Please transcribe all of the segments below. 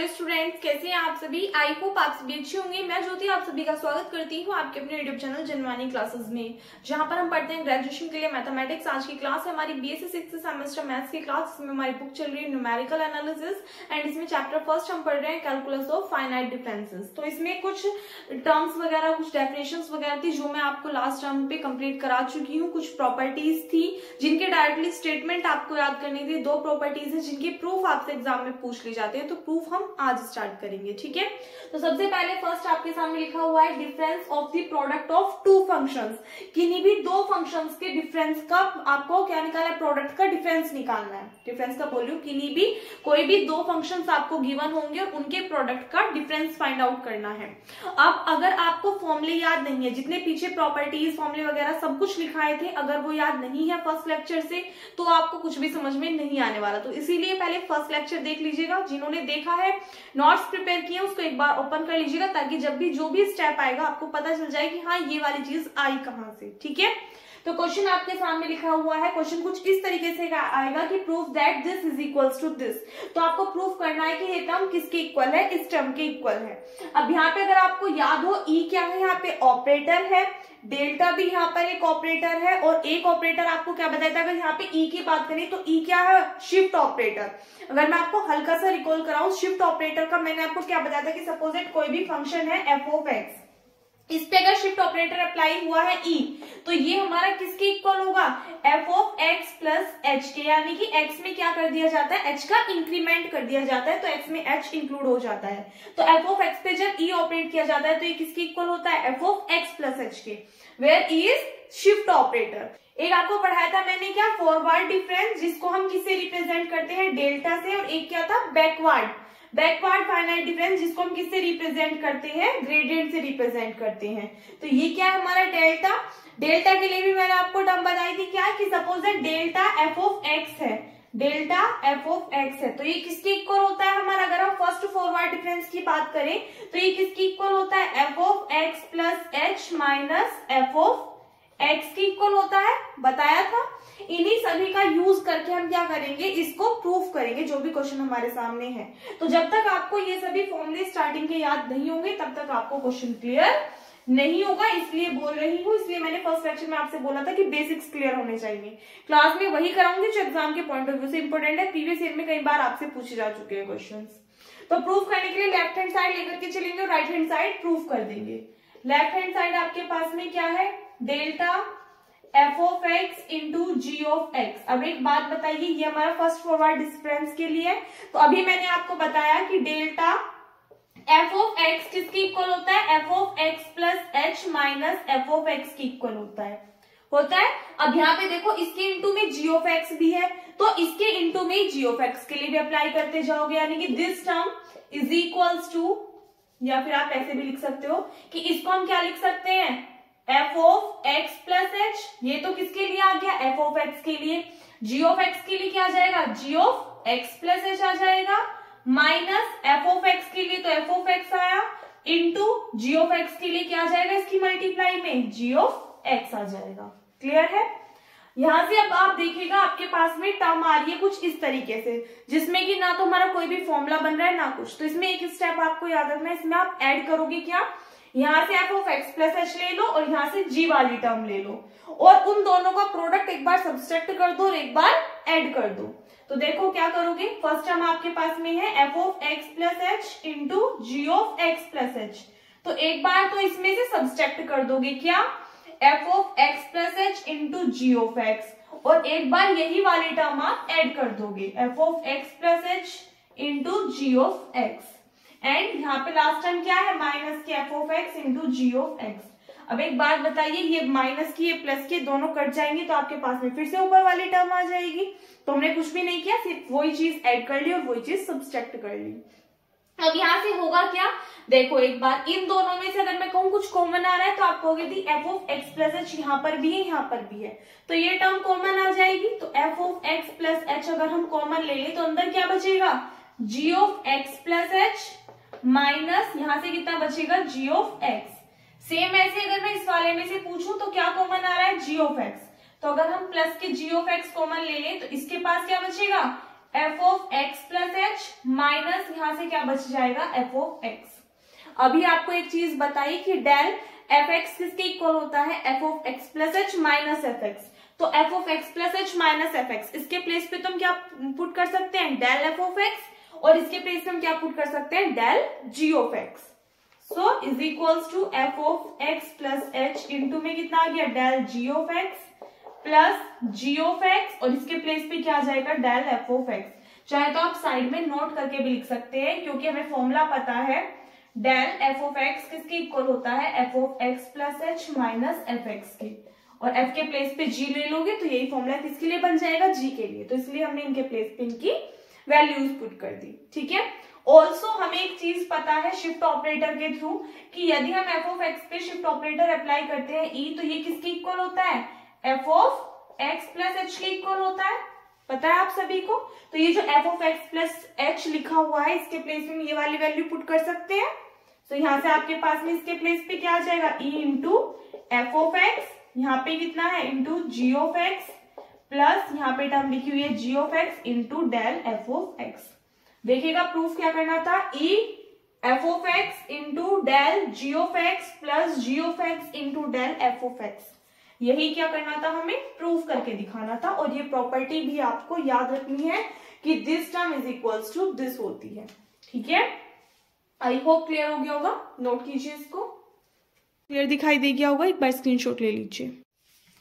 Hello students, कैसे हैं आप सभी। आई होप आप सभी अच्छे होंगे। मैं ज्योति आप सभी का स्वागत करती हूं आपके अपने यूट्यूब चैनल जनवानी क्लासेस में, जहां पर हम पढ़ते हैं ग्रेजुएशन के लिए मैथमेटिक्स। आज की क्लास है हमारी बीएससी 6th सेमेस्टर मैथ्स की क्लास। इसमें हमारी बुक चल रही है न्यूमेरिकल एनालिसिस एंड इसमें चैप्टर फर्स्ट हम पढ़ रहे हैं कैलकुलस ऑफ फाइनाइट डिफरेंसेस। तो इसमें कुछ टर्म्स वगैरह, कुछ डेफिनेशंस वगैरह थी जो मैं आपको लास्ट टर्म पे कंप्लीट करा चुकी हूँ। कुछ प्रॉपर्टीज थी जिनके डायरेक्टली स्टेटमेंट आपको याद करनी थी। दो प्रॉपर्टीज है जिनके प्रूफ आपसे एग्जाम में पूछ ली जाते हैं, तो प्रूफ हम आज स्टार्ट करेंगे। ठीक है, तो सबसे पहले फर्स्ट आपके सामने लिखा हुआ है difference of the product of two functions. किन्हीं भी दो फंक्शंस के डिफरेंस का आपको क्या निकालना है, प्रोडक्ट का डिफरेंस निकालना है। डिफरेंस का बोल रही हूँ, किन्हीं भी कोई भी दो फंक्शंस आपको गिवन होंगे और उनके प्रोडक्ट का डिफरेंस फाइंड आउट करना है। अब अगर आपको फॉर्मूले याद नहीं है, जितने पीछे प्रॉपर्टीज फॉर्मूले वगैरह सब कुछ लिखाए थे, अगर वो याद नहीं है फर्स्ट लेक्चर से, तो आपको कुछ भी समझ में नहीं आने वाला। तो इसीलिए पहले फर्स्ट लेक्चर देख लीजिएगा। जिन्होंने देखा है, नोट्स प्रिपेयर किए, उसको एक बार ओपन कर लीजिएगा, ताकि जब भी जो भी स्टेप आएगा आपको पता चल जाए कि हाँ ये वाली चीज आई कहां से। ठीक है, तो क्वेश्चन आपके सामने लिखा हुआ है। क्वेश्चन कुछ इस तरीके से आएगा कि proof that this is equals to this. तो आपको प्रूफ करना है कि ये टर्म किसके इक्वल है, इस टर्म के इक्वल है। अब यहाँ पे अगर आपको याद हो, ई क्या है, यहाँ पे ऑपरेटर है, डेल्टा भी यहाँ पर एक ऑपरेटर है, और एक ऑपरेटर आपको क्या बताया था, अगर यहाँ पे ई की बात करें तो ई क्या है, शिफ्ट ऑपरेटर। अगर मैं आपको हल्का सा रिकॉल कराऊं, शिफ्ट ऑपरेटर का मैंने आपको क्या बताया था कि सपोज कोई भी फंक्शन है एफ ऑफ एक्स, इस पे अगर शिफ्ट ऑपरेटर अप्लाई हुआ है ई, तो ये हमारा किसके इक्वल होगा, F of x plus H के। यानी कि एक्स में क्या कर दिया जाता है, एच का इंक्रीमेंट कर दिया जाता है, तो एक्स में एच इंक्लूड हो जाता है। तो एफ ऑफ एक्स पे जब ई ऑपरेट किया जाता है तो ये किसके इक्वल होता है, F of x plus H के, where E is shift operator. एक आपको पढ़ाया था मैंने क्या, फॉरवर्ड डिफरेंस, जिसको हम किससे रिप्रेजेंट करते हैं, डेल्टा से, और एक क्या था, बैकवर्ड फाइनाइट डिफरेंस, जिसको हम किससे रिप्रेजेंट करते हैं, ग्रेडियंट से रिप्रेजेंट करते हैं। तो ये क्या है हमारा डेल्टा। डेल्टा के लिए भी मैंने आपको टर्म बताई थी क्या, कि suppose delta F of x है, डेल्टा एफ ऑफ एक्स है, तो ये किसके इक्वल होता है हमारा, अगर हम फर्स्ट फॉरवर्ड डिफरेंस की बात करें तो ये किसके इक्वल होता है, F of x plus H minus F of x की इक्वल होता है, बताया था। इन्हीं सभी का यूज करके हम क्या करेंगे, इसको प्रूफ करेंगे, जो भी क्वेश्चन हमारे सामने है। तो जब तक आपको ये सभी फॉर्मूले स्टार्टिंग के याद नहीं होंगे, तब तक आपको क्वेश्चन क्लियर नहीं होगा। इसलिए बोल रही हूँ, इसलिए मैंने फर्स्ट लेक्चर में आपसे बोला था कि बेसिक्स क्लियर होने चाहिए। क्लास में वही कराऊंगी जो एग्जाम के पॉइंट ऑफ व्यू से इंपॉर्टेंट है, प्रीवियस ईयर में कई बार आपसे पूछे जा चुके हैं क्वेश्चन। तो प्रूफ करने के लिए लेफ्ट हैंड साइड लेकर के चलेंगे और राइट हैंड साइड प्रूफ कर देंगे। लेफ्ट हैंड साइड आपके पास में क्या है, delta F of X into G of X. अब एक बात बताइए, ये हमारा फर्स्ट फॉरवर्ड डिफरेंस के लिए है। तो अभी मैंने आपको बताया कि डेल्टा एफ ऑफ एक्स किसके इक्वल होता है, F of x plus H minus F of x की इक्वल होता है। अब यहाँ पे देखो, इसके इंटू में जी ऑफ एक्स भी है, तो इसके इंटू में जी ऑफ एक्स के लिए भी अप्लाई करते जाओगे, यानी कि this term is equals to, या फिर आप ऐसे भी लिख सकते हो कि इसको हम क्या लिख सकते हैं, F of x plus H. ये तो किसके लिए आ गया, एफ ऑफ एक्स के लिए। जी ऑफ एक्स के लिए क्या आ जाएगा, G of x plus H आ जाएगा, माइनस एफ ऑफ एक्स के लिए तो एफ ऑफ एक्स आया, इंटू जी ऑफ एक्स के लिए क्या आ जाएगा, इसकी मल्टीप्लाई में जी ऑफ एक्स आ जाएगा। क्लियर है। यहां से अब आप देखिएगा, आपके पास में टर्म आ रही है कुछ इस तरीके से, जिसमें कि ना तो हमारा कोई भी फॉर्मूला बन रहा है ना कुछ। तो इसमें एक स्टेप आपको याद रखना है, इसमें आप ऐड करोगे क्या, यहाँ से F of x plus H ले लो और यहाँ से जी वाली टर्म ले लो, और उन दोनों का प्रोडक्ट एक बार सब्सट्रैक्ट कर दो और एक बार ऐड कर दो। तो देखो क्या करोगे, फर्स्ट टर्म आपके पास में है F of x plus H into G of x plus H. तो एक बार तो इसमें से सब्सट्रैक्ट कर दोगे क्या, F of x plus H into G of X, और एक बार यही वाली टर्म आप ऐड कर दोगे, F of x plus H into G of X, and यहाँ पे लास्ट टर्म क्या है, माइनस के F of X into G of X. अब एक बात बताइए, ये माइनस की ये प्लस के दोनों कट जाएंगे, तो आपके पास में फिर से ऊपर वाली टर्म आ जाएगी। तो हमने कुछ भी नहीं किया, सिर्फ वही चीज ऐड कर ली और वही चीज सब्सट्रैक्ट कर ली। अब यहाँ से होगा क्या, देखो एक बार इन दोनों में से अगर मैं कहूँ कुछ कॉमन आ रहा है, तो आप कहोगे थी F of x plus H यहाँ पर भी है, यहाँ पर भी है, तो ये टर्म कॉमन आ जाएगी। तो F of x plus H अगर हम कॉमन ले लें तो अंदर क्या बचेगा, G of x plus H minus यहाँ से कितना बचेगा, जी ऑफ एक्स। सेम ऐसे अगर मैं इस वाले में से पूछूं तो क्या कॉमन आ रहा है, जी ऑफ एक्स। तो अगर हम प्लस के जी ऑफ एक्स कॉमन ले लें तो इसके पास क्या बचेगा, F of x plus H minus यहां से क्या बच जाएगा एफ ऑफ एक्स। अभी आपको एक चीज बताई कि डेल एफ एक्स किसके इक्वल होता है F of x plus H minus F X. तो F of x plus H minus F X, इसके प्लेस पे तुम क्या पुट कर सकते हैं डेल एफ ऑफ एक्स, और इसके प्लेस पे हम क्या पुट कर सकते हैं del G of X. So is equals to F of x plus H into में कितना आ गया del G of x plus G of X, और इसके प्लेस पे क्या आ जाएगा डेल एफ ऑफ एक्स। चाहे तो आप साइड में नोट करके भी लिख सकते हैं, क्योंकि हमें फॉर्मूला पता है डेल एफ ऑफ एक्स किसके इक्वल होता है F of x plus H minus F x के, और एफ के प्लेस पे जी ले लोगे तो यही फॉर्मूला किसके लिए बन जाएगा जी के लिए। तो इसलिए हमने इनके प्लेस पे इनकी वैल्यूज पुट कर दी। ठीक है। ऑल्सो हमें एक चीज पता है शिफ्ट ऑपरेटर के थ्रू कि यदि हम एफ ऑफ एक्स पे शिफ्ट ऑपरेटर अप्लाई करते हैं ई, तो ये किसके इक्वल होता है F of x plus H के इक्वल होता है, पता है आप सभी को। तो ये जो F of x plus H लिखा हुआ है इसके प्लेस में ये वाली वैल्यू पुट कर सकते हैं। तो यहां से आपके पास में इसके प्लेस पे क्या आ जाएगा E into F of X, यहाँ पे कितना है into G of x plus यहाँ पे टर्म लिखी हुई है G of X into del F of X. देखिएगा प्रूफ क्या करना था E F of X into del G of x plus G of X into del F of X, यही क्या करना था हमें प्रूफ करके दिखाना था। और ये प्रॉपर्टी भी आपको याद रखनी है कि this term is equals to this होती है। ठीक है, आई होप क्लियर हो गया होगा। नोट कीजिए, इसको क्लियर दिखाई दे गया होगा, एक बार स्क्रीनशॉट ले लीजिए।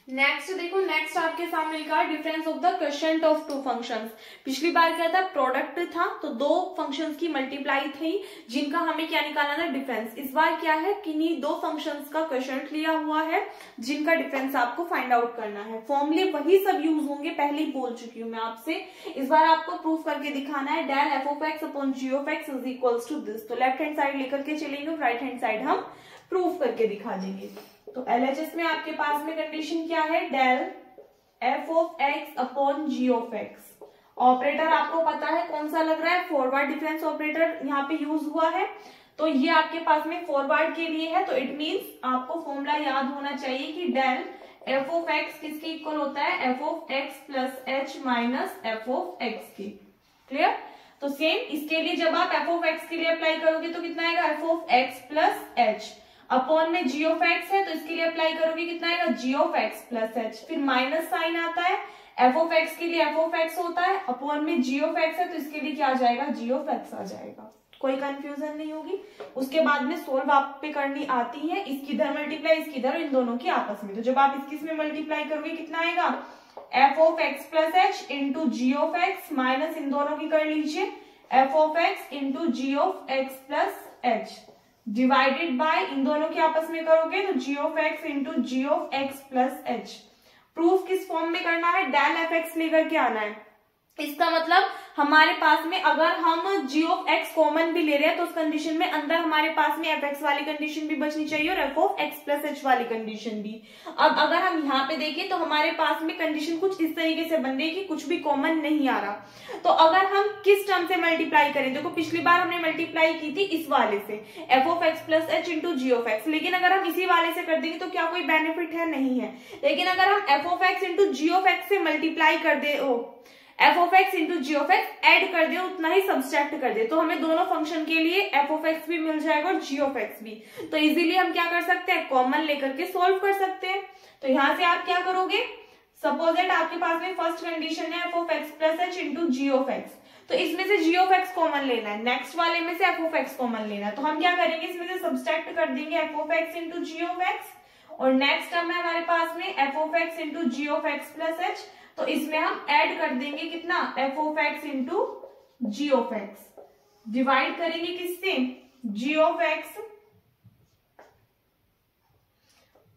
नेक्स्ट देखो, नेक्स्ट आपके सामने लिखा difference of the quotient of two functions. पिछली बार क्या था प्रोडक्ट था, तो दो फंक्शंस की मल्टीप्लाई थी जिनका हमें क्या निकालना था डिफरेंस। इस बार क्या है किन्हीं दो फंक्शंस का क्वोशिएंट लिया हुआ है जिनका डिफरेंस आपको फाइंड आउट करना है। फॉर्मूले वही सब यूज होंगे, पहले ही बोल चुकी हूँ मैं आपसे। इस बार आपको प्रूफ करके दिखाना है del F of X upon G of x is equals to this. तो लेफ्ट हैंड साइड लेकर के चलेंगे, राइट हैंड साइड हम प्रूफ करके दिखा देंगे। तो एलएचएस में आपके पास में कंडीशन क्या है del F of X upon G of X. Operator आपको पता है कौन सा लग रहा है, फॉरवर्ड डिफरेंस ऑपरेटर यहाँ पे यूज हुआ है। तो ये आपके पास में फॉरवर्ड के लिए है, तो इट मींस आपको फॉर्मूला याद होना चाहिए कि डेल एफ ऑफ एक्स किसके इक्वल होता है F of x plus H minus F of x की। क्लियर। तो सेम इसके लिए जब आप एफ ऑफ एक्स के लिए अप्लाई करोगे तो कितना आएगा F of x plus H, upon में जी ऑफ एक्स है तो इसके लिए अप्लाई करोगे कितना आएगा जी ऑफ एक्स प्लस एच, फिर माइनस साइन आता है, एफ ऑफ एक्स के लिए एफ ऑफ एक्स होता है, अपॉन में जी ऑफ एक्स है तो इसके लिए क्या आ जाएगा जी ऑफ एक्स आ जाएगा। कोई कंफ्यूजन नहीं होगी। उसके बाद में सोल्व आप पे करनी आती है, इसकी इधर मल्टीप्लाई इसकी इधर, इन दोनों की आपस में। तो जब आप इसकी इसमें मल्टीप्लाई करोगे कितना आएगा F of x plus H into G of X minus इन दोनों की कर लीजिए F of X into G of x plus H divided by इन दोनों के आपस में करोगे तो G of X into G of x plus H. Proof किस फॉर्म में करना है डेल एफ एक्स लेकर के आना है। इसका मतलब हमारे पास में अगर हम जी ऑफ एक्स कॉमन भी ले रहे हैं तो उस कंडीशन में अंदर हमारे पास में एफ एक्स वाली कंडीशन भी बचनी चाहिए और F of x plus H वाली कंडीशन भी। अब अगर हम यहाँ पे देखें तो हमारे पास में कंडीशन कुछ इस तरीके से बन रही है कि कुछ भी कॉमन नहीं आ रहा। तो अगर हम किस टर्म से मल्टीप्लाई करें, देखो पिछली बार हमने मल्टीप्लाई की थी इस वाले से F of x plus H into G of X, लेकिन अगर हम इसी वाले से कर देंगे तो क्या कोई बेनिफिट है, नहीं है। लेकिन अगर हम F of X into G of X से मल्टीप्लाई कर दे, F of X into G of X add कर दे, उतना ही सब्सट्रैक्ट कर दे, तो हमें दोनों फंक्शन के लिए एफ ऑफ एक्स भी मिल जाएगा और जी ऑफ एक्स भी। तो इजीली हम क्या कर सकते हैं कॉमन लेकर के सोल्व कर सकते हैं। तो यहां से आप क्या करोगे, सपोज दैट आपके पास में फर्स्ट कंडीशन है F of x plus H into G of X, तो इसमें से जी ऑफ एक्स कॉमन लेना है, नेक्स्ट वाले में से एफ ऑफ एक्स कॉमन लेना है। तो हम क्या करेंगे इसमें से सब्सट्रैक्ट कर देंगे F of X into G of X, और नेक्स्ट टर्म है हमारे पास में F of X into G of x plus H, तो इसमें हम ऐड कर देंगे कितना F of X into G of X, divide करेंगे किससे G of X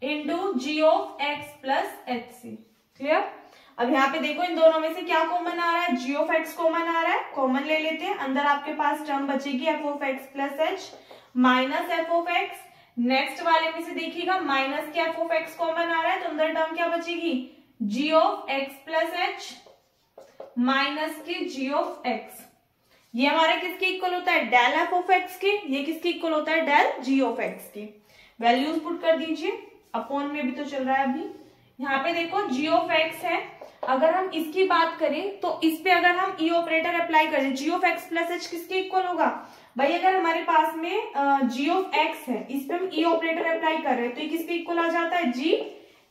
into G of x plus H से। क्लियर। अब यहाँ पे देखो इन दोनों में से क्या कॉमन आ रहा है, जी ऑफ एक्स कॉमन आ रहा है, कॉमन ले लेते हैं। अंदर आपके पास टर्म बचेगी F of x plus H minus F of X, next वाले में से देखिएगा माइनस के एफ ऑफ एक्स कॉमन आ रहा है, तो अंदर टर्म क्या बचेगी G of x plus H minus के जी ऑफ एक्स। ये हमारा किसके इक्वल होता है डेल एफ ऑफ एक्स के, ये किसके इक्वल होता है डेल जी ऑफ एक्स के। वैल्यूज पुट कर दीजिए, अपॉन में भी तो चल रहा है अभी। यहाँ पे देखो जी ऑफ एक्स है, अगर हम इसकी बात करें तो इस पे अगर हम ई ऑपरेटर अप्लाई करें, जी ऑफ एक्स प्लस एच किसके इक्वल होगा भाई, अगर हमारे पास में जी ऑफ एक्स है, इस पे हम ई ऑपरेटर अप्लाई कर रहे हैं, तो ये किसके इक्वल आ जाता है, जी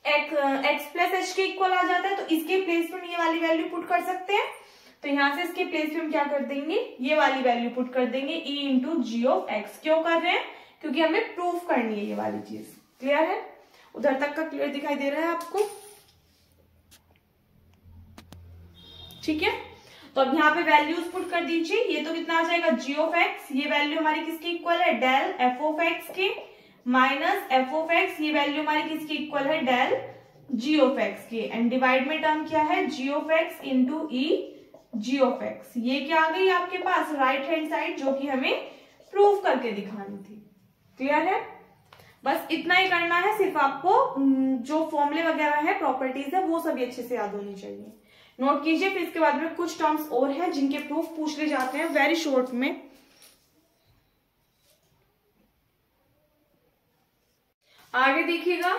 एक्स प्लस एच के इक्वल आ जाता है। तो इसके प्लेस पे हम ये वाली वैल्यू पुट कर सकते हैं। तो यहां से इसके प्लेस पे हम क्या कर देंगे, ये वाली वैल्यू पुट कर देंगे, E into G of X. क्यों कर रहे हैं, क्योंकि हमें प्रूफ करनी है ये वाली चीज। क्लियर है, उधर तक का क्लियर दिखाई दे रहा है आपको, ठीक है। तो अब यहाँ पे वैल्यूज पुट कर दीजिए। ये तो कितना आ जाएगा, जी ऑफ एक्स, ये वैल्यू हमारी किसकी इक्वल है, डेल एफ ऑफ एक्स के, माइनस एफ ऑफ एक्स, ये वैल्यू हमारी किसकी इक्वल है, डेल जी ऑफ एक्स के, एंड डिवाइड में टर्म क्या है, G of X into E G of X. ये क्या आ गई आपके पास, राइट हैंड साइड, जो कि हमें प्रूफ करके दिखानी थी। क्लियर है, बस इतना ही करना है। सिर्फ आपको जो फॉर्मूले वगैरह है, प्रॉपर्टीज है, वो सभी अच्छे से याद होनी चाहिए। नोट कीजिए, फिर इसके बाद में कुछ टर्म्स और हैं जिनके प्रूफ पूछ ले जाते हैं वेरी शॉर्ट में। आगे देखिएगा,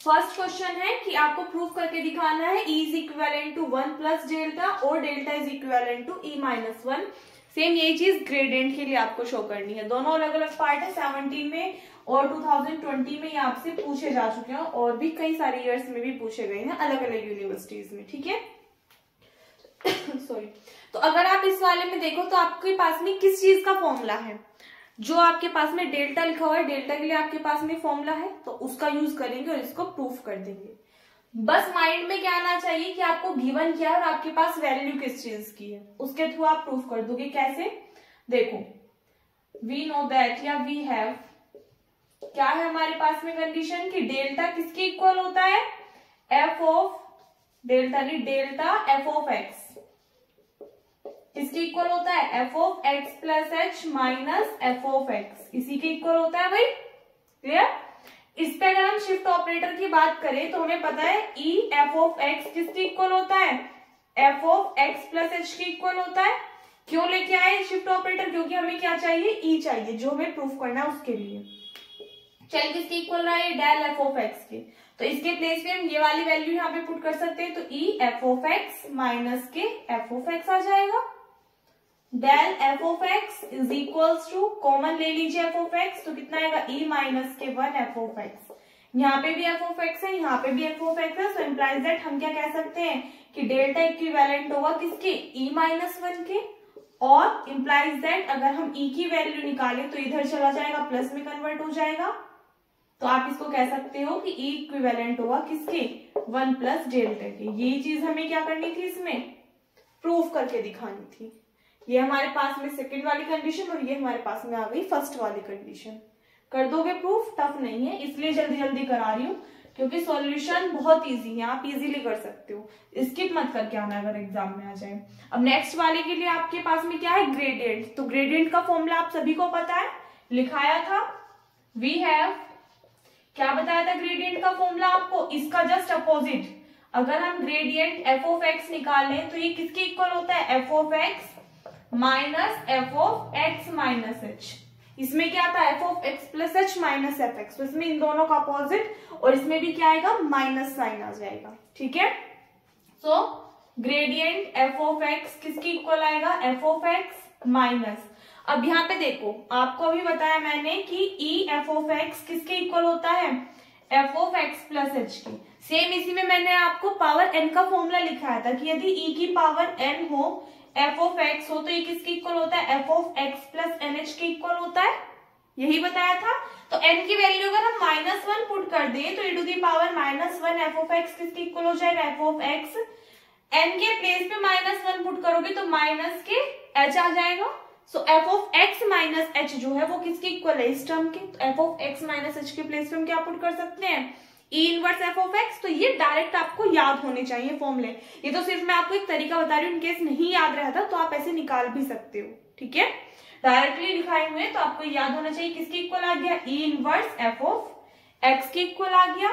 फर्स्ट क्वेश्चन है कि आपको प्रूफ करके दिखाना है E is equivalent to 1 plus delta और delta is equivalent to E minus 1। Same यही चीज ग्रेडियंट के लिए आपको शो करनी है। दोनों अलग अलग पार्ट है, 17 में और 2020 में ये आपसे पूछे जा चुके हैं, और भी कई सारे ईयर्स में भी पूछे गए हैं अलग अलग यूनिवर्सिटीज में, ठीक है। सॉरी। तो अगर आप इस वाले में देखो तो आपके पास में किस चीज का फॉर्मूला है, जो आपके पास में डेल्टा लिखा हुआ है, डेल्टा के लिए आपके पास में फॉर्मूला है, तो उसका यूज करेंगे और इसको प्रूफ कर देंगे। बस माइंड में क्या आना चाहिए कि आपको गिवन क्या है और आपके पास वैल्यू किस चीज की है, उसके थ्रू आप प्रूफ कर दोगे। कैसे, देखो, वी नो दैट या वी हैव, क्या है हमारे पास में कंडीशन कि डेल्टा किसके इक्वल होता है, एफ ऑफ डेल्टा, नहीं डेल्टा एफ ऑफ एक्स इसके इक्वल होता है, F of x plus H minus F of x, इसी के इक्वल होता है भाई। क्लियर, इस पे अगर हम शिफ्ट ऑपरेटर की बात करें तो हमें पता है ई एफ ऑफ एक्स किसके इक्वल होता है, F of x plus H के इक्वल होता है। क्यों लेके आए शिफ्ट ऑपरेटर, क्योंकि हमें क्या चाहिए, ई चाहिए, जो हमें प्रूफ करना है उसके लिए। चल किसके इक्वल रहा है, डेल एफ ऑफ एक्स के, तो इसके प्लेस पे हम ये वाली वैल्यू यहाँ पे पुट कर सकते हैं। तो E F of X minus के एफ ऑफ एक्स आ जाएगा। Del F of x is equals to, common ले लीजिए एफ ऑफ एक्स, तो कितना आएगा, ई माइनस के 1 एफ ऑफ एक्स। यहाँ पे भी एफ ऑफ एक्स है, यहाँ पे भी एफ ऑफ एक्स है, सो इम्प्लाइज दैट हम क्या कह सकते हैं कि डेल्टा इक्विवेलेंट होगा किसके, ई माइनस 1 के, और इम्प्लाइज दैट अगर हम ई की वैल्यू निकालें तो इधर चला जाएगा, प्लस में कन्वर्ट हो जाएगा। तो आप इसको कह सकते हो कि ई इक्विवेलेंट होगा किसके, 1 प्लस डेल्टा के। यही चीज हमें क्या करनी थी, इसमें प्रूफ करके दिखानी थी। ये हमारे पास में सेकंड वाली कंडीशन और ये हमारे पास में आ गई फर्स्ट वाली कंडीशन। कर दोगे प्रूफ, टफ नहीं है, इसलिए जल्दी जल्दी करा रही हूँ क्योंकि सॉल्यूशन बहुत इजी है, आप इजीली कर सकते हो, स्किप मत करके आना अगर एग्जाम में आ जाए। अब नेक्स्ट वाले के लिए आपके पास में क्या है, ग्रेडियंट। तो ग्रेडियंट का फॉर्मूला आप सभी को पता है, लिखाया था, वी हैव, क्या बताया था ग्रेडियंट का फॉर्मूला आपको, इसका जस्ट अपोजिट। अगर हम ग्रेडियंट एफ ऑफ एक्स निकालें तो ये किसके इक्वल होता है, F of X minus F of X minus H. इसमें क्या था, F of x plus H minus F X, तो इसमें इन दोनों का अपोजिट, और इसमें भी क्या आएगा, माइनस साइन आ जाएगा, ठीक है। सो ग्रेडियंट एफ ऑफ एक्स किसकी इक्वल आएगा, एफ ऑफ एक्स माइनस, अब यहाँ पे देखो आपको अभी बताया मैंने कि ई एफ ऑफ एक्स किसके इक्वल होता है, F of x plus H की। सेम इसी में मैंने आपको पावर एन का फॉर्मूला लिखाया था कि यदि ई की पावर एन हो, एफ ऑफ एक्स हो, तो ये किसके इक्वल होता है, F of x plus n h के इक्वल होता है, यही बताया था। तो एन की वैल्यू अगर हम -1 पुट कर दें तो e to the power -1 f of x किसके इक्वल हो जाएगा, एफ ऑफ एक्स। एन के प्लेस पे -1 पुट करोगे तो माइनस के एच आ जाएगा। So F of X minus H जो है वो किसके इक्वल है, इस टर्म के। तो F of X minus H के प्लेस पे हम क्या पुट कर सकते हैं, ई इनवर्स एफ ऑफ एक्स। तो ये डायरेक्ट आपको याद होने चाहिए फॉर्मूले, ये तो सिर्फ मैं आपको एक तरीका बता रही हूँ, इनकेस नहीं याद रहता तो आप ऐसे निकाल भी सकते हो, ठीक है। डायरेक्टली लिखाए हुए तो आपको याद होना चाहिए किसके इक्वल आ गया, E inverse f of x के इक्वल आ गया।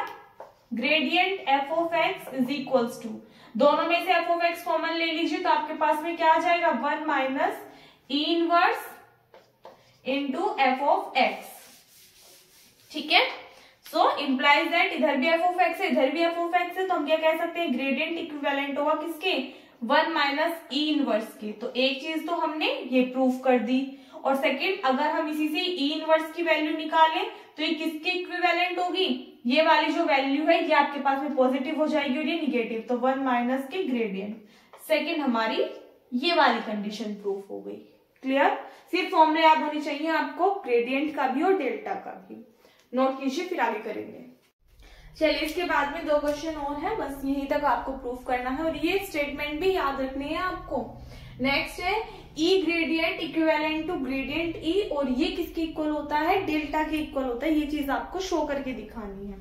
Gradient F of x is equals to, दोनों में से एफ ऑफ एक्स कॉमन ले लीजिए तो आपके पास में क्या आ जाएगा, 1 minus E inverse into F of x, ठीक है। सो इम्प्लाइज दैट इधर भी एफ ऑफ एक्स है, इधर भी एफ ऑफ एक्स है, तो हम क्या कह सकते हैं, ग्रेडियंट इक्विवेलेंट होगा किसके, 1 माइनस ई इनवर्स के। तो एक चीज तो हमने ये प्रूफ कर दी, और सेकंड अगर हम इसी से ई इनवर्स की वैल्यू निकालें तो ये किसके इक्विवेलेंट होगी, ये वाली जो वैल्यू है ये आपके पास में पॉजिटिव हो जाएगी और ये निगेटिव, तो 1 माइनस के ग्रेडियंट। सेकंड हमारी ये वाली कंडीशन प्रूफ हो गई। क्लियर? सिर्फ फॉर्मूले याद होनी चाहिए आपको, ग्रेडियंट का भी और डेल्टा का भी। नोट कीजिए, फिर आगे करेंगे। चलिए, इसके बाद में 2 क्वेश्चन और है, बस यहीं तक आपको प्रूफ करना है और ये स्टेटमेंट भी याद रखनी है आपको। नेक्स्ट है ई ग्रेडियंट इक्विवेलेंट टू ग्रेडियंट ई, और ये किसके इक्वल होता है, डेल्टा के इक्वल होता है। ये चीज आपको शो करके दिखानी है।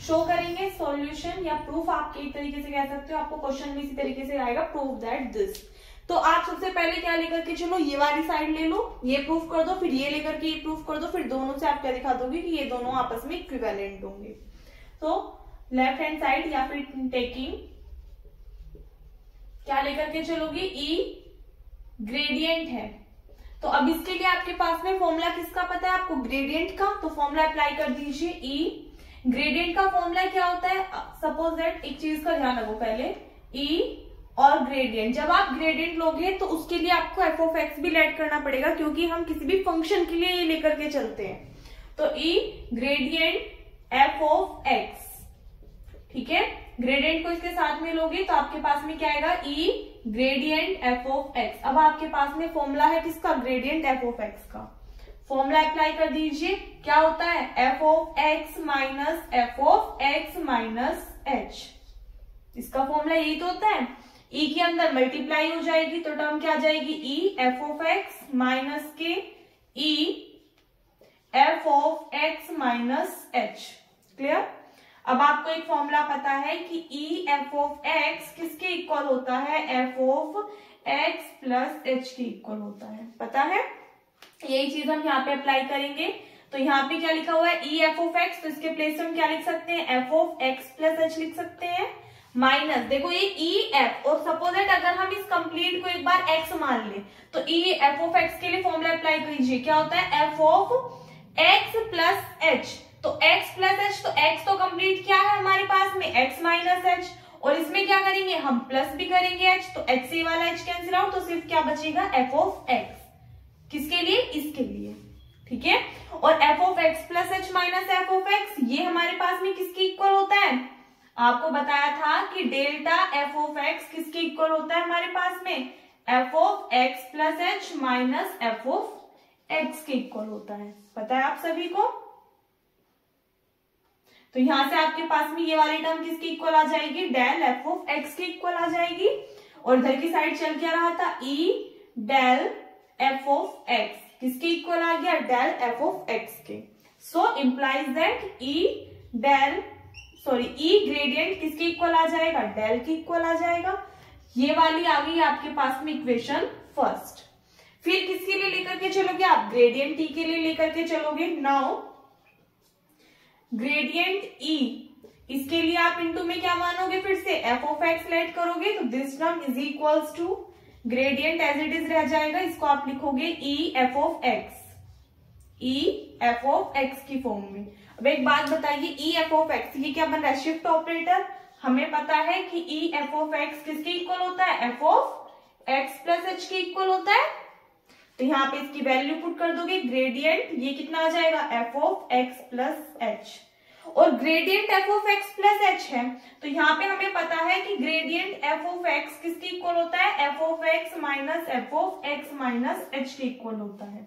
शो करेंगे, सॉल्यूशन या प्रूफ आप एक तरीके से कह सकते हो, आपको क्वेश्चन भी इसी तरीके से आएगा, प्रूव दैट दिस। तो आप सबसे पहले क्या लेकर के चलो, ये वाली साइड ले लो, ये प्रूफ कर दो, फिर ये लेकर के ये प्रूफ कर दो, फिर दोनों से आप क्या दिखा दोगे कि ये दोनों आपस में इक्विवेलेंट होंगे। तो लेफ्ट हैंड साइड या फिर टेकिंग क्या लेकर के चलोगे, ई ग्रेडियंट है। तो अब इसके लिए आपके पास में फॉर्मूला किसका पता है आपको, ग्रेडियंट का, तो फॉर्मूला अप्लाई कर दीजिए। ई ग्रेडियंट का फॉर्मूला क्या होता है, सपोज दैट एक चीज का ध्यान रखो पहले, ई और ग्रेडियंट, जब आप ग्रेडियंट लोगे तो उसके लिए आपको एफ ऑफ एक्स भी ऐड करना पड़ेगा, क्योंकि हम किसी भी फंक्शन के लिए ये लेकर के चलते हैं। तो E gradient F of x, ठीक है, ग्रेडियंट को इसके साथ में लोगे तो आपके पास में क्या आएगा, ई ग्रेडियंट एफ ऑफ एक्स। अब आपके पास में फॉर्मूला है किसका, ग्रेडियंट एफ ऑफ एक्स का। फॉर्मूला अप्लाई कर दीजिए, क्या होता है, F of X minus F of X minus H. इसका फॉर्मूला यही तो होता है, ई के अंदर मल्टीप्लाई हो जाएगी तो टर्म क्या आ जाएगी, E F of X minus के E F of X minus H. Clear? अब आपको एक फॉर्मूला पता है कि ई एफ ऑफ एक्स किसके इक्वल होता है, F of x plus H के इक्वल होता है, पता है। यही चीज हम यहाँ पे अप्लाई करेंगे। तो यहाँ पे क्या लिखा हुआ है, ई एफ ऑफ एक्स, तो इसके प्लेस में हम क्या लिख सकते हैं, F of x plus H लिख सकते हैं, माइनस, देखो ये ई एफ, और सपोज दैट अगर हम इस कंप्लीट को एक बार एक्स मान ले तो ई एफ ऑफ एक्स के लिए फॉर्मूला अप्लाई कीजिए, क्या होता है, F of x plus H. तो x प्लस एच, तो x तो कंप्लीट क्या है हमारे पास में, x माइनस एच, और इसमें क्या करेंगे हम, प्लस भी करेंगे h, तो x से वाला h कैंसिल आउट, तो सिर्फ क्या बचेगा, f ऑफ x, किसके लिए, इसके लिए, ठीक है। और f of x plus H minus F of x, ये हमारे पास में किसके इक्वल होता है, आपको बताया था कि डेल्टा f ऑफ x किसके इक्वल होता है हमारे पास में, f of x plus H minus F of x के इक्वल होता है, पता है आप सभी को। तो यहां से आपके पास में ये वाली टर्म किसकी इक्वल आ जाएगी, डेल एफ ऑफ एक्स की इक्वल आ जाएगी, और इधर की साइड चल क्या रहा था, E del F of x किसके इक्वल आ गया, डेल एफ ऑफ एक्स के। So implies that E gradient किसके इक्वल आ जाएगा, डेल की इक्वल आ जाएगा। ये वाली आ गई आपके पास में इक्वेशन फर्स्ट। फिर किसके लिए लेकर के चलोगे आप, ग्रेडियंट टी के लिए लेकर के चलोगे। नाउ ग्रेडियंट ई, इसके लिए आप इनटू में क्या मानोगे, फिर से एफ ऑफ एक्स लेट करोगे, तो this term is equals to gradient as it is रह जाएगा, इसको आप लिखोगे E F of x, E F of x की फॉर्म में। अब एक बात बताइए, ई एफ ऑफ एक्स ये क्या बन रहा है, शिफ्ट ऑपरेटर। हमें पता है कि ई एफ ऑफ एक्स किसके इक्वल होता है, F of x plus H के इक्वल होता है। तो यहाँ पे इसकी वैल्यू पुट कर दोगे, ग्रेडियंट ये कितना आ जाएगा, F of x plus H, और gradient F of x plus H है, तो यहाँ पे हमें पता है कि ग्रेडियंट एफ ऑफ एक्स किसके इक्वल होता है, F of X minus F of X minus H के इक्वल होता है,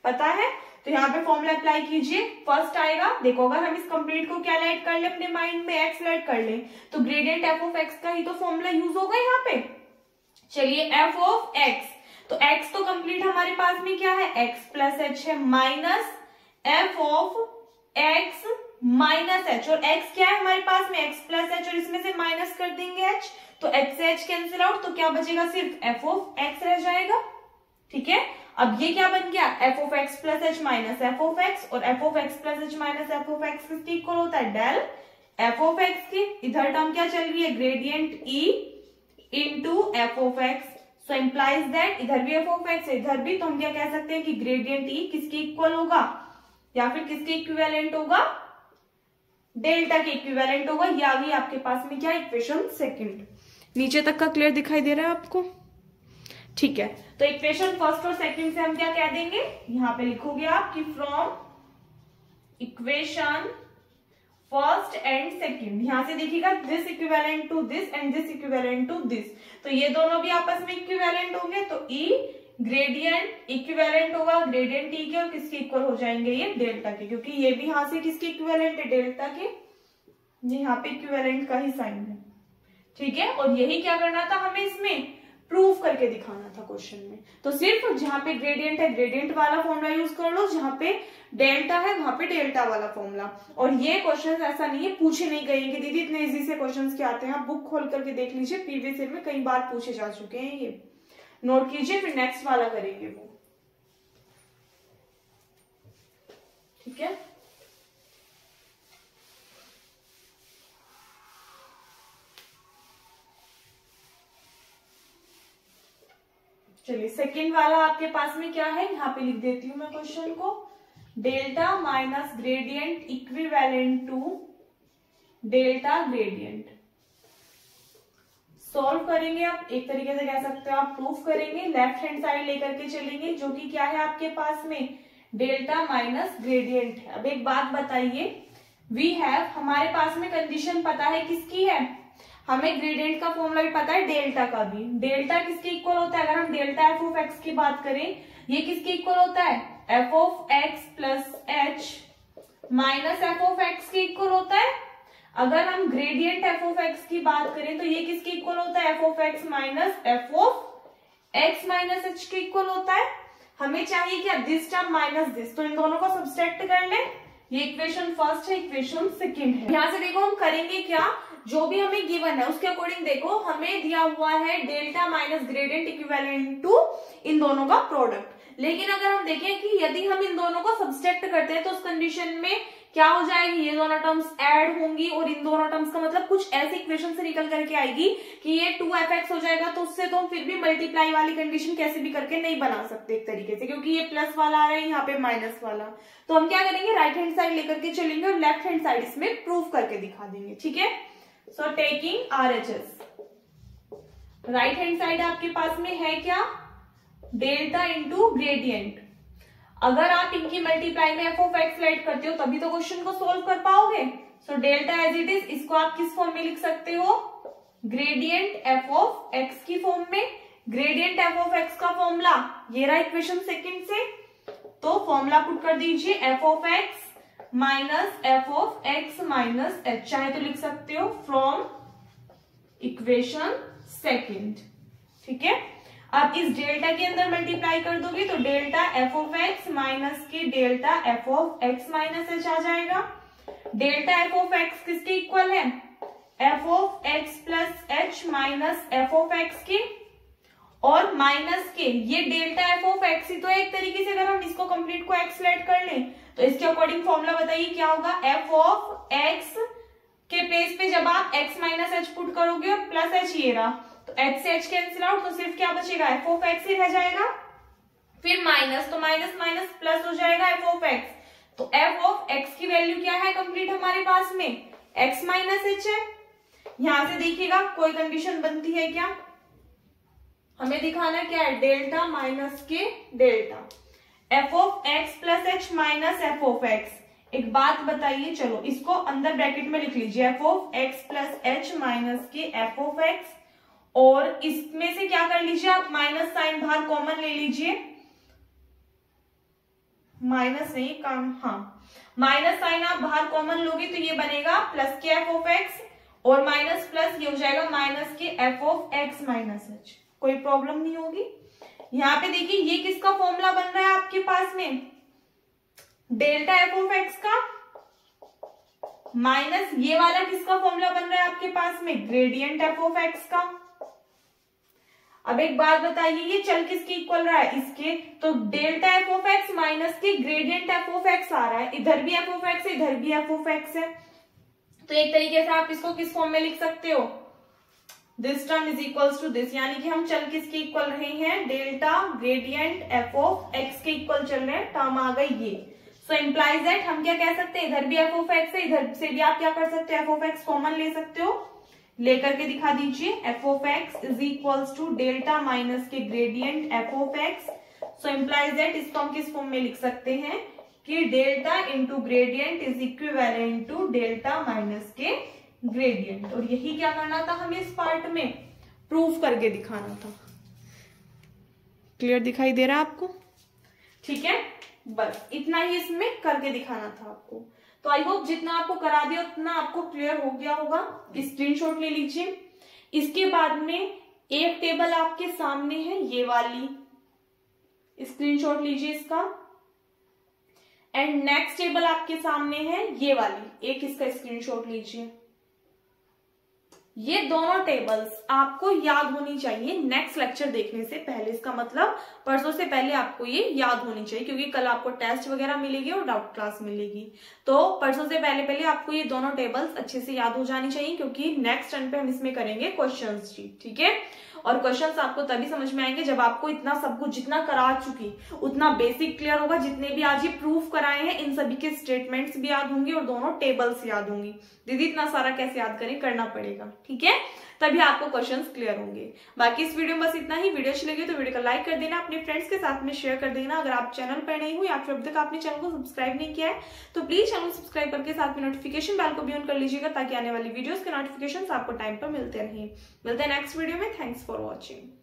पता है। तो यहाँ पे फॉर्मूला अप्लाई कीजिए, फर्स्ट आएगा, देखो अगर हम इस कंप्लीट को क्या ऐड कर ले अपने माइंड में, एक्स ऐड कर ले, तो ग्रेडियंट एफ ऑफ एक्स का ही तो फॉर्मूला यूज होगा यहाँ पे। चलिए एफ ऑफ एक्स, तो x तो कंप्लीट हमारे पास में क्या है, x प्लस एच है, minus F of x minus H, और x क्या है हमारे पास में, x प्लस एच, और इसमें से माइनस कर देंगे h, तो h से h कैंसिल आउट, तो क्या बचेगा, सिर्फ f ऑफ x रह जाएगा, ठीक है। अब ये क्या बन गया, f of x plus H minus F of x, और f of x plus H minus F of x किसके इक्वल होता है, डेल f ऑफ x के। इधर टर्म क्या चल रही है, gradient e into F of X, so implies that इधर भी एफ ऑफ एक्स है, इधर भी, तो हम क्या कह सकते हैं कि ग्रेडियंट ई किसके इक्वल होगा या फिर किसके इक्विवेलेंट होगा, डेल्टा के इक्विवेलेंट होगा। ये आ गई आपके पास में क्या, इक्वेशन सेकंड। नीचे तक का क्लियर दिखाई दे रहा है आपको? ठीक है, तो इक्वेशन फर्स्ट और सेकंड से हम क्या कह देंगे, यहां पे लिखोगे आप कि from equation first and second, यहां से देखिएगा this equivalent to this and this equivalent to this, तो ये दोनों भी आपस में इक्विवेलेंट होंगे, तो ई ग्रेडियंट इक्विवेलेंट होगा ग्रेडियंट ई के, और किसके इक्वल हो जाएंगे, ये डेल्टा के, क्योंकि ये भी यहां से किसके इक्विवेलेंट है, डेल्टा के, यहाँ पे इक्विवेलेंट का ही साइन है। ठीक है, और यही क्या करना था हमें, इसमें प्रूफ करके दिखाना था क्वेश्चन में। तो सिर्फ जहां पे ग्रेडियंट है ग्रेडियंट वाला फॉर्मूला यूज कर लो, जहां पे डेल्टा है वहां पे डेल्टा वाला फॉर्मूला। और ये क्वेश्चन ऐसा नहीं है पूछे नहीं गए कि दीदी इतने इजी से क्वेश्चन क्या आते हैं, आप बुक खोल करके देख लीजिए, प्रीवियस ईयर में कई बार पूछे जा चुके हैं, ये नोट कीजिए, फिर नेक्स्ट वाला करेंगे वो। ठीक है, चलिए सेकंड वाला आपके पास में क्या है, यहाँ पे लिख देती हूं मैं क्वेश्चन को, delta minus gradient equivalent to delta gradient. Solve करेंगे आप, एक तरीके से कह सकते हो आप प्रूफ करेंगे, लेफ्ट हैंड साइड लेकर के चलेंगे, जो कि क्या है आपके पास में डेल्टा माइनस ग्रेडियंट है। अब एक बात बताइए, वी हैव, हमारे पास में कंडीशन पता है किसकी है, हमें ग्रेडियंट का फॉर्मूला भी पता है, डेल्टा का भी। डेल्टा किसके इक्वल होता है, अगर हम डेल्टा एफ ऑफ एक्स की बात करें, ये किसके इक्वल होता है, F of x plus H minus F of x के इक्वल होता है। अगर हम ग्रेडियंट एफ ऑफ एक्स की बात करें तो ये किसके इक्वल होता है, F of X minus F of X minus H के इक्वल होता है। हमें चाहिए क्या, दिस टर्म माइनस दिस, तो इन दोनों को सब्सट्रैक्ट कर ले, ये इक्वेशन फर्स्ट है, इक्वेशन सेकंड है। यहां से देखो हम करेंगे क्या, जो भी हमें गिवन है उसके अकॉर्डिंग देखो, हमें दिया हुआ है delta minus gradient equivalent to इन दोनों का प्रोडक्ट। लेकिन अगर हम देखें कि यदि हम इन दोनों को सब्सट्रैक्ट करते हैं तो उस कंडीशन में क्या हो जाएगी, ये दोनों टर्म्स ऐड होंगी, और इन दोनों टर्म्स का मतलब कुछ ऐसी इक्वेशन से निकल करके आएगी कि ये 2f(x) हो जाएगा, तो उससे तो हम फिर भी मल्टीप्लाई वाली कंडीशन कैसे भी करके नहीं बना सकते एक तरीके से, क्योंकि ये प्लस वाला आ रहा है, यहाँ पे माइनस वाला। तो हम क्या करेंगे, राइट हैंड साइड लेकर के चलेंगे और लेफ्ट हैंड साइड इसमें प्रूफ करके दिखा देंगे। ठीक है, so taking RHS, right hand side आपके पास में है क्या, डेल्टा इंटू ग्रेडियंट। अगर आप इनकी मल्टीप्लाई में एफ ऑफ एक्स राइट करते हो तभी तो क्वेश्चन को सोल्व कर पाओगे। So delta as it is, इसको आप किस फॉर्म में लिख सकते हो, ग्रेडियंट एफ ऑफ एक्स की फॉर्म में। ग्रेडियंट एफ ऑफ एक्स का फॉर्मूला ये रहा इक्वेशन सेकंड से, तो फॉर्मूला पुट कर दीजिए, F of X minus F of X minus H, चाहे तो लिख सकते हो फ्रॉम इक्वेशन सेकंड। ठीक है, अब इस डेल्टा के अंदर मल्टीप्लाई कर दोगे तो delta F of X minus के delta F of X minus H आ जाएगा। डेल्टा एफ ऑफ एक्स किसके इक्वल है, F of x plus H minus F of x के, और माइनस के ये डेल्टा एफ ऑफ एक्स ही तो है एक तरीके से। अगर हम इसको कंप्लीट को एक्स लेट कर लें तो इसके अकॉर्डिंग फॉर्मूला बताइए क्या होगा, एफ ऑफ एक्स के प्लेस पे जब आप एक्स माइनस एच पुट करोगे और प्लस एच ये रहा, तो एच से एच कैंसिल आउट, तो सिर्फ क्या बचेगा, एफ ऑफ एक्स ही रह जाएगा। फिर माइनस, तो माइनस माइनस प्लस हो जाएगा एफ ऑफ एक्स। तो एफ ऑफ एक्स की वैल्यू क्या है कंप्लीट हमारे पास में, एक्स माइनस एच है। यहां से देखिएगा कोई कंडीशन बनती है क्या, हमें दिखाना क्या है, डेल्टा माइनस के delta F of x plus H minus F of x. एक बात बताइए, चलो इसको अंदर ब्रैकेट में लिख लीजिए, F of x plus H minus के एफ ऑफ एक्स, और इसमें से क्या कर लीजिए आप, माइनस साइन बाहर कॉमन ले लीजिए, माइनस नहीं काम, हाँ माइनस साइन आप बाहर कॉमन लोगे तो ये बनेगा प्लस के एफ ऑफ एक्स, और माइनस प्लस ये हो जाएगा माइनस के F of X minus H. कोई प्रॉब्लम नहीं होगी। यहाँ पे देखिए ये किसका फॉर्मूला बन रहा है आपके पास में, डेल्टा एफ ऑफ एक्स का, माइनस ये वाला किसका फॉर्मूला बन रहा है आपके पास में, ग्रेडियंट एफ ऑफ एक्स का। अब एक बात बताइए, ये चल किसके इक्वल रहा है, इसके, तो delta F of X minus के ग्रेडियंट एफ ऑफ एक्स आ रहा है, इधर भी एफ ऑफ एक्स है इधर भी एफ ऑफ एक्स है, तो एक तरीके से आप इसको किस फॉर्म में लिख सकते हो, this term is equals to this, यानी कि हम चल किसके इक्वल रहे हैं, delta gradient F of x के इक्वल चल रहे हैं, टर्म आ गई ये। सो इम्प्लाइज दैट हम क्या कह सकते हैं, इधर भी एफ ऑफ एक्स है, इधर से भी आप क्या कर सकते हो, एफ ऑफ एक्स कॉमन ले सकते हो, लेकर के दिखा दीजिए। F of x is equals to delta minus के gradient F of X. So implies that इसको हम किस फॉर्म में लिख सकते हैं कि delta into gradient is equivalent to delta minus के ग्रेडियंट। और यही क्या करना था हमें इस पार्ट में, प्रूफ करके दिखाना था। क्लियर दिखाई दे रहा है आपको? ठीक है, बस इतना ही इसमें करके दिखाना था आपको। तो आई होप जितना आपको करा दिया उतना आपको क्लियर हो गया होगा। स्क्रीनशॉट ले लीजिए। इसके बाद में एक टेबल आपके सामने है, ये वाली, स्क्रीनशॉट लीजिए इसका। एंड नेक्स्ट टेबल आपके सामने है ये वाली, एक इसका स्क्रीनशॉट लीजिए। ये दोनों टेबल्स आपको याद होनी चाहिए नेक्स्ट लेक्चर देखने से पहले। इसका मतलब परसों से पहले आपको ये याद होनी चाहिए, क्योंकि कल आपको टेस्ट वगैरह मिलेगी और डाउट क्लास मिलेगी। तो परसों से पहले पहले आपको ये दोनों टेबल्स अच्छे से याद हो जानी चाहिए, क्योंकि नेक्स्ट टर्न पे हम इसमें करेंगे क्वेश्चंस जी। ठीक है, और क्वेश्चंस आपको तभी समझ में आएंगे जब आपको इतना सब कुछ जितना करा चुकी उतना बेसिक क्लियर होगा। जितने भी आज ये प्रूफ कराए हैं इन सभी के स्टेटमेंट्स भी याद होंगे और दोनों टेबल्स याद होंगी। दीदी इतना सारा कैसे याद करें, करना पड़ेगा। ठीक है, तभी आपको क्वेश्चंस क्लियर होंगे। बाकी इस वीडियो में बस इतना ही। वीडियो अच्छी लगी तो वीडियो को लाइक कर देना, अपने फ्रेंड्स के साथ में शेयर कर देना। अगर आप चैनल पर नए हो या फिर अभी तक आपने चैनल को सब्सक्राइब नहीं किया है तो प्लीज चैनल सब्सक्राइब करके साथ में नोटिफिकेशन बेल को भी ऑन कर लीजिएगा, ताकि आने वाली वीडियोस के नोटिफिकेशन आपको टाइम पर मिलते रहें। मिलते हैं नेक्स्ट वीडियो में। Thanks for watching.